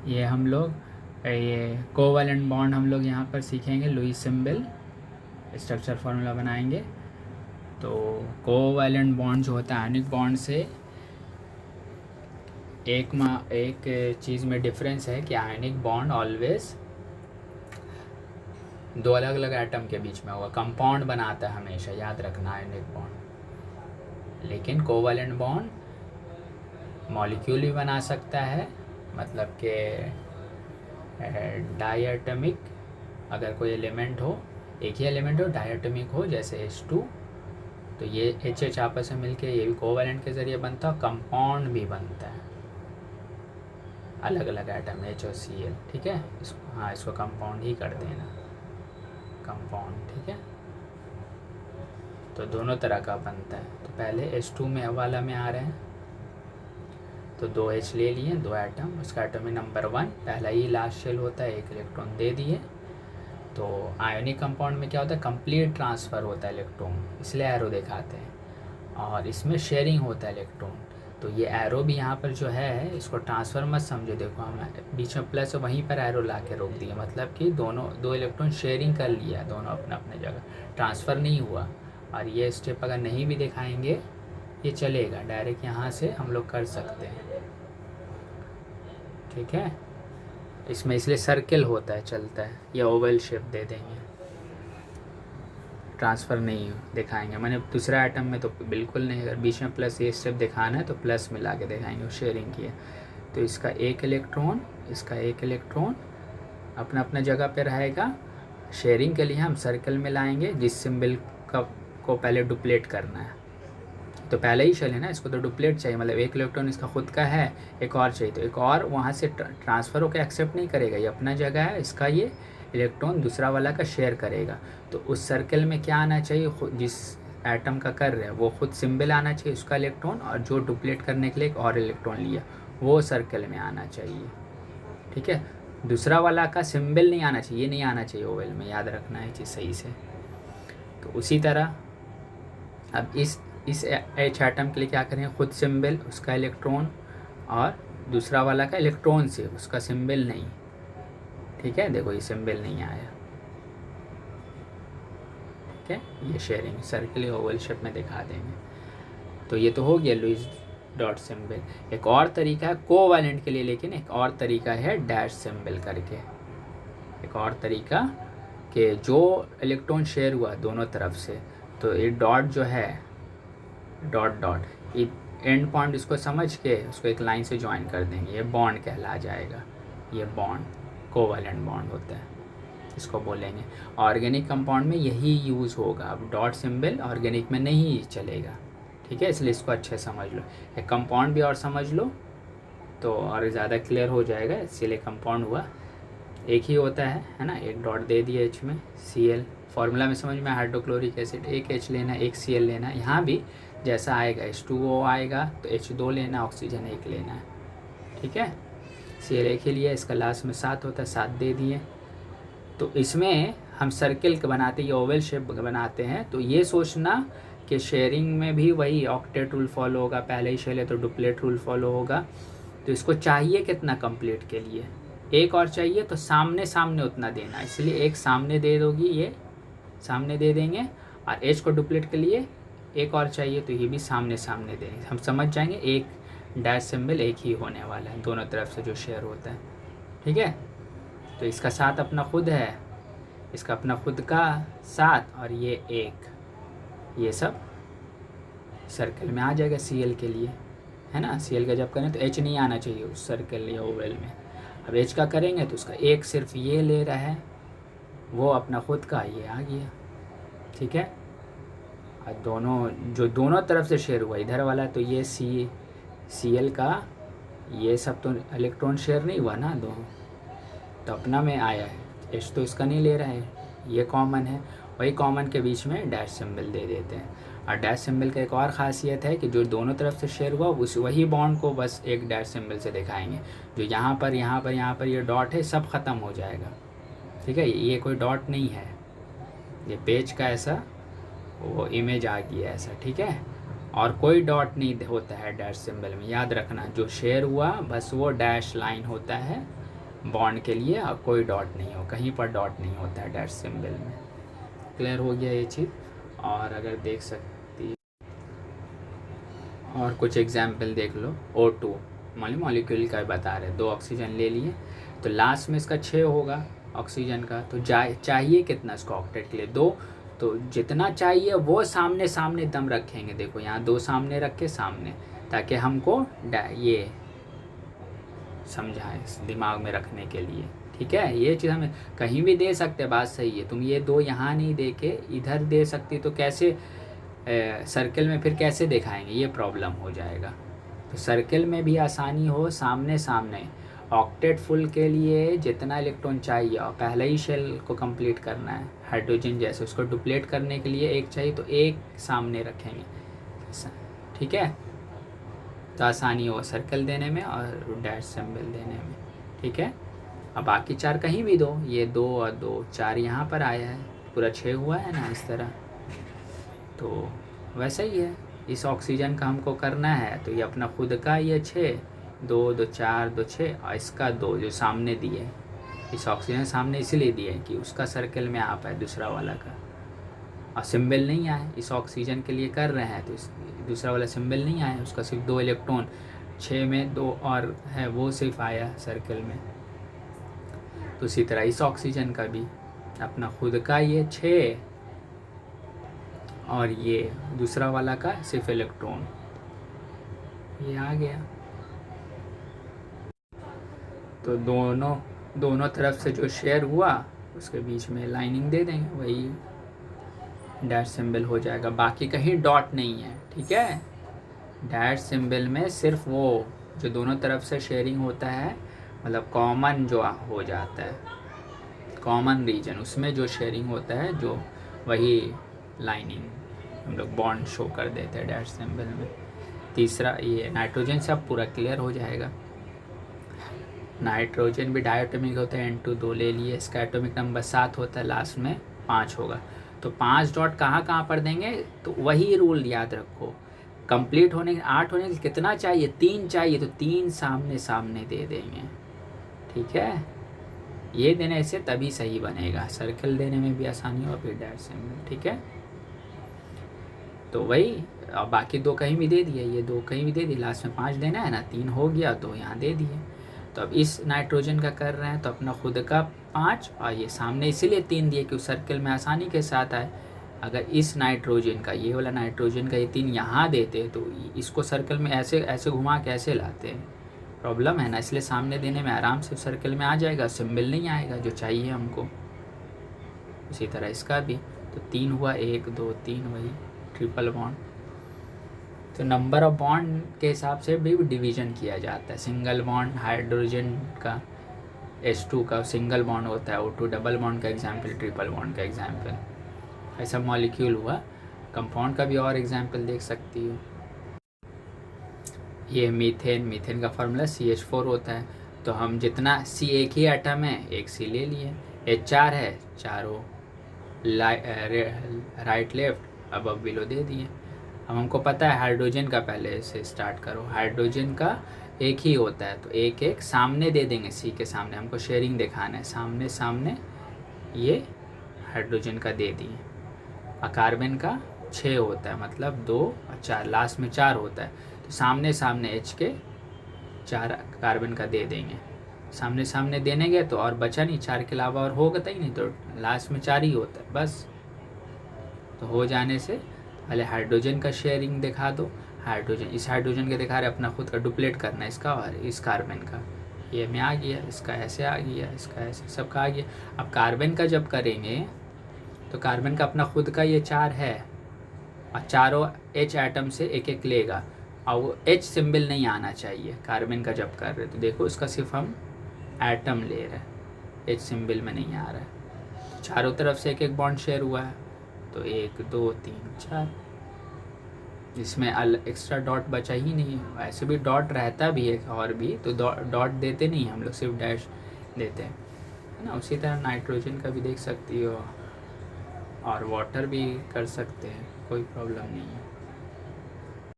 ये हम लोग ये कोवैलेंट बॉन्ड हम लोग यहाँ पर सीखेंगे, लुईस सिंबल स्ट्रक्चर फार्मूला बनाएंगे। तो कोवैलेंट बॉन्ड जो होता है आयनिक बॉन्ड से एक चीज़ में डिफरेंस है कि आयनिक बॉन्ड ऑलवेज दो अलग अलग एटम के बीच में होगा, कंपाउंड बनाता है हमेशा, याद रखना आयनिक बॉन्ड। लेकिन कोवैलेंट बॉन्ड मॉलिक्यूल भी बना सकता है, मतलब कि डायटमिक, अगर कोई एलिमेंट हो, एक ही एलिमेंट हो, डायटमिक हो जैसे H2, तो ये HH आपस में मिलके ये भी कोवैलेंट के ज़रिए बनता है। कंपाउंड भी बनता है, अलग अलग एटम H और Cl, ठीक है। इसको हाँ, इसको कंपाउंड ही कर देना, कंपाउंड, ठीक है। तो दोनों तरह का बनता है। तो पहले H2 में वाला में आ रहे हैं, तो 2H ले लिए, 2 एटम, उसका एटॉमिक नंबर 1, पहला ही लास्ट शेल होता है, 1 इलेक्ट्रॉन दे दिए। तो आयोनिक कंपाउंड में क्या होता है, कंप्लीट ट्रांसफ़र होता है इलेक्ट्रॉन, इसलिए एरो दिखाते हैं, और इसमें शेयरिंग होता है इलेक्ट्रॉन। तो ये एरो भी यहाँ पर जो है, इसको ट्रांसफ़र मत समझो, देखो हम बीच में प्लस वहीं पर एरो ला के रोक दिए, मतलब कि दो इलेक्ट्रॉन शेयरिंग कर लिया, दोनों अपने अपने जगह, ट्रांसफ़र नहीं हुआ। और ये स्टेप अगर नहीं भी दिखाएंगे ये चलेगा, डायरेक्ट यहाँ से हम लोग कर सकते हैं, ठीक है। इसमें इसलिए सर्किल होता है, चलता है, या ओवल शेप दे देंगे, ट्रांसफ़र नहीं दिखाएंगे। मैंने दूसरा आइटम में तो बिल्कुल नहीं, अगर बीच में प्लस ये स्टेप दिखाना है तो प्लस मिला के दिखाएंगे, शेयरिंग की है। तो इसका एक इलेक्ट्रॉन, इसका एक इलेक्ट्रॉन अपना अपना जगह पे रहेगा। शेयरिंग के लिए हम सर्कल में लाएंगे, जिस सिंबल का को पहले डुप्लेट करना है, तो पहले ही शेल है ना, इसको तो डुप्लेट चाहिए, मतलब एक इलेक्ट्रॉन इसका खुद का है, एक और चाहिए, तो एक और वहाँ से ट्रांसफ़र होकर एक्सेप्ट नहीं करेगा, ये अपना जगह है, इसका ये इलेक्ट्रॉन दूसरा वाला का शेयर करेगा। तो उस सर्कल में क्या आना चाहिए, जिस एटम का कर रहे हैं वो खुद सिंबल आना चाहिए उसका इलेक्ट्रॉन, और जो डुप्लेट करने के लिए एक और इलेक्ट्रॉन लिया वो सर्कल में आना चाहिए, ठीक है। दूसरा वाला का सिंबल नहीं आना चाहिए, ये नहीं आना चाहिए ओवल में, याद रखना है चीज़ सही से। तो उसी तरह अब इस H एटम के लिए क्या करें, खुद सिंबल, उसका इलेक्ट्रॉन, और दूसरा वाला का इलेक्ट्रॉन से, उसका सिंबल नहीं, ठीक है। देखो ये सिंबल नहीं आया, ठीक है। ये शेयरिंग सर्कल या ओवल शेप में दिखा देंगे। तो ये तो हो गया लुईस डॉट सिंबल। एक और तरीका है कोवैलेंट के लिए, लेकिन एक और तरीका है डैश सिंबल करके, एक और तरीका कि जो इलेक्ट्रॉन शेयर हुआ दोनों तरफ से, तो ये डॉट जो है, डॉट डॉट, ये एंड पॉइंट इसको समझ के उसको एक लाइन से ज्वाइन कर देंगे, ये बॉन्ड कहला जाएगा। ये बॉन्ड कोवैलेंट बॉन्ड होता है, इसको बोलेंगे। ऑर्गेनिक कंपाउंड में यही यूज़ होगा। अब डॉट सिंबल ऑर्गेनिक में नहीं चलेगा, ठीक है, इसलिए इसको अच्छे समझ लो। एक कंपाउंड भी और समझ लो तो और ज़्यादा क्लियर हो जाएगा। इसीलिए कंपाउंड हुआ एक ही होता है ना, एक डॉट दे दिया H में, Cl फार्मूला में समझ में, हाइड्रोक्लोरिक एसिड, एक H लेना, एक Cl लेना, यहाँ भी जैसा आएगा H2O आएगा तो H2 लेना, ऑक्सीजन एक लेना है, ठीक है। Cl एक ही लिया, इसका लास्ट में 7 होता है, 7 दे दिए। तो इसमें हम सर्किल बनाते हैं, ओवल शेप बनाते हैं। तो ये सोचना कि शेयरिंग में भी वही ऑक्टेट रूल फॉलो होगा, पहले ही शेयर है तो डुप्लेट रूल फॉलो होगा। तो इसको चाहिए कितना कंप्लीट के लिए, एक और चाहिए, तो सामने सामने उतना देना, इसलिए एक सामने दे दोगी, ये सामने दे देंगे, और H को डुप्लेट के लिए एक और चाहिए तो ये भी सामने सामने देंगे। हम समझ जाएंगे एक डैश सिंबल एक ही होने वाला है दोनों तरफ से जो शेयर होता है, ठीक है। तो इसका 7 अपना खुद है, इसका अपना खुद का 7, और ये एक, ये सब सर्कल में आ जाएगा Cl के लिए, है ना। Cl का जब करें तो H नहीं आना चाहिए उस सर्कल या ओवल में। अब H का करेंगे तो उसका एक सिर्फ ये ले रहा है, वो अपना खुद का ये आ गया, ठीक है। और दोनों तरफ से शेयर हुआ, इधर वाला तो ये Cl का ये सब तो इलेक्ट्रॉन शेयर नहीं हुआ ना, दोनों तो अपना में आया है। H तो इसका नहीं ले रहा है, ये कॉमन है, वही कॉमन के बीच में डैश सिंबल दे देते हैं। और डैश सिंबल का एक और ख़ासियत है कि जो दोनों तरफ से शेयर हुआ वही बॉन्ड को बस एक डैश सिंबल से दिखाएंगे। जो यहाँ पर ये डॉट है सब ख़त्म हो जाएगा, ठीक है। ये कोई डॉट नहीं है, ये पेज का ऐसा वो इमेज आ गया ऐसा, ठीक है। और कोई डॉट नहीं होता है डैश सिंबल में, याद रखना। जो शेयर हुआ बस वो डैश लाइन होता है, बॉन्ड के लिए और कोई डॉट नहीं हो, कहीं पर डॉट नहीं होता है डैश सिंबल में। क्लियर हो गया ये चीज़। और अगर देख सकती और कुछ एग्जाम्पल देख लो। O2 मॉलिक्यूल का बता रहे, 2 ऑक्सीजन ले लिए तो लास्ट में इसका 6 होगा ऑक्सीजन का, तो चाहिए कितना इसको ऑक्टेट के लिए 2, तो जितना चाहिए वो सामने सामने दम रखेंगे। देखो यहाँ 2 सामने रख के सामने, ताकि हमको ये समझाएं दिमाग में रखने के लिए। ठीक है, ये चीज़ हमें कहीं भी दे सकते हैं, बात सही है। तुम ये 2 यहाँ नहीं दे के इधर दे सकती तो कैसे सर्कल में फिर कैसे दिखाएंगे, ये प्रॉब्लम हो जाएगा। तो सर्कल में भी आसानी हो, सामने सामने ऑक्टेट फुल के लिए जितना इलेक्ट्रॉन चाहिए और पहले ही शेल को कंप्लीट करना है, हाइड्रोजन जैसे उसको डुप्लेट करने के लिए एक चाहिए तो एक सामने रखेंगे। ठीक है, तो आसानी हो सर्कल देने में और डैश सिंबल देने में। ठीक है, अब बाकी 4 कहीं भी दो, ये 2 और 2 4 यहाँ पर आया है, पूरा 6 हुआ है ना इस तरह। तो वैसा ही है, इस ऑक्सीजन का हमको करना है तो ये अपना खुद का ये 6 2 2 4 2 6 और इसका 2 जो सामने दिए, इस ऑक्सीजन सामने इसीलिए दिए कि उसका सर्कल में आ पाए दूसरा वाला का, और सिंबल नहीं आए इस ऑक्सीजन के लिए कर रहे हैं तो इस दूसरा वाला सिंबल नहीं आया, उसका सिर्फ 2 इलेक्ट्रॉन 6 में 2 और है वो सिर्फ आया सर्कल में। तो इसी तरह इस ऑक्सीजन का भी अपना खुद का ये 6 और ये दूसरा वाला का सिर्फ इलेक्ट्रॉन ये आ गया। तो दोनों तरफ से जो शेयर हुआ उसके बीच में लाइनिंग दे देंगे, वही डैश सिंबल हो जाएगा। बाकी कहीं डॉट नहीं है। ठीक है, डैश सिंबल में सिर्फ वो जो दोनों तरफ से शेयरिंग होता है, मतलब कॉमन जो हो जाता है, कॉमन रीजन उसमें जो शेयरिंग होता है, जो वही लाइनिंग हम लोग बॉन्ड शो कर देते हैं डैश सिंबल में। तीसरा ये नाइट्रोजन से अब पूरा क्लियर हो जाएगा। नाइट्रोजन भी डायटोमिक होता है, N2 2 ले लिए, इसका एटॉमिक नंबर 7 होता है, लास्ट में 5 होगा। तो 5 डॉट कहाँ पर देंगे, तो वही रूल याद रखो, कंप्लीट होने 8 होने के कितना चाहिए, 3 चाहिए तो 3 सामने सामने दे देंगे। ठीक है, ये देने से तभी सही बनेगा, सर्कल देने में भी आसानी हो, फिर डैश सिंबल। ठीक है, तो वही, और बाकी 2 कहीं भी दे दिए, ये 2 कहीं भी दे दिए, लास्ट में 5 देना है ना, 3 हो गया तो यहाँ दे दिए। तो अब इस नाइट्रोजन का कर रहे हैं तो अपना खुद का 5 और ये सामने इसीलिए 3 दिए कि उस सर्कल में आसानी के साथ आए। अगर इस नाइट्रोजन का, ये वाला नाइट्रोजन का ये 3 यहाँ देते तो इसको सर्कल में ऐसे ऐसे घुमा कैसे लाते हैं, प्रॉब्लम है ना, इसलिए सामने देने में आराम से सर्कल में आ जाएगा, सिंबल नहीं आएगा जो चाहिए हमको। इसी तरह इसका भी, तो 3 हुआ, 1 2 3, वही ट्रिपल बॉन्ड। तो नंबर ऑफ बॉन्ड के हिसाब से भी डिवीज़न किया जाता है। सिंगल बॉन्ड हाइड्रोजन का H2 का सिंगल बॉन्ड होता है, O2 डबल बॉन्ड का एग्जाम्पल, ट्रिपल बॉन्ड का एग्जाम्पल, ऐसा मॉलिक्यूल हुआ। कंपाउंड का भी और एग्जाम्पल देख सकती हो। ये मीथेन का फार्मूला CH4 होता है, तो हम जितना C एक ही एटम है, एक C ले लिए, H4 है, चारों राइट लेफ्ट अबव बिलो दे दिए। अब हमको पता है हाइड्रोजन का, पहले से स्टार्ट करो, हाइड्रोजन का एक ही होता है तो एक एक सामने दे देंगे, C के सामने, हमको शेयरिंग दिखाना है, सामने सामने ये हाइड्रोजन का दे दिए। और कार्बन का 6 होता है, मतलब 2 और 4, लास्ट में 4 होता है, तो सामने सामने H के 4 कार्बन का दे देंगे। सामने सामने देने गए तो और बचा नहीं, 4 के अलावा और होगा ही नहीं, तो लास्ट में 4 ही होता है बस। तो हो जाने से पहले हाइड्रोजन का शेयरिंग दिखा दो, हाइड्रोजन इस हाइड्रोजन के दिखा रहे, अपना खुद का डुप्लेट करना है इसका, और इस कार्बन का ये में आ गया, इसका ऐसे आ गया, इसका ऐसे, सबका आ गया। अब कार्बन का जब करेंगे तो कार्बन का अपना खुद का ये 4 है, और चारों H एटम से एक एक लेगा, और वो H सिंबल नहीं आना चाहिए कार्बन का जब कर रहे। तो देखो इसका सिर्फ हम एटम ले रहे हैं, H सिंबल में नहीं आ रहा है। तो चारों तरफ से एक एक बॉन्ड शेयर हुआ है, तो 1 2 3 4, इसमें एक्स्ट्रा डॉट बचा ही नहीं। ऐसे भी डॉट रहता भी है और भी, तो डॉट देते नहीं हम लोग, सिर्फ डैश देते हैं, है ना। उसी तरह नाइट्रोजन का भी देख सकती हो, और वाटर भी कर सकते हैं, कोई प्रॉब्लम नहीं है।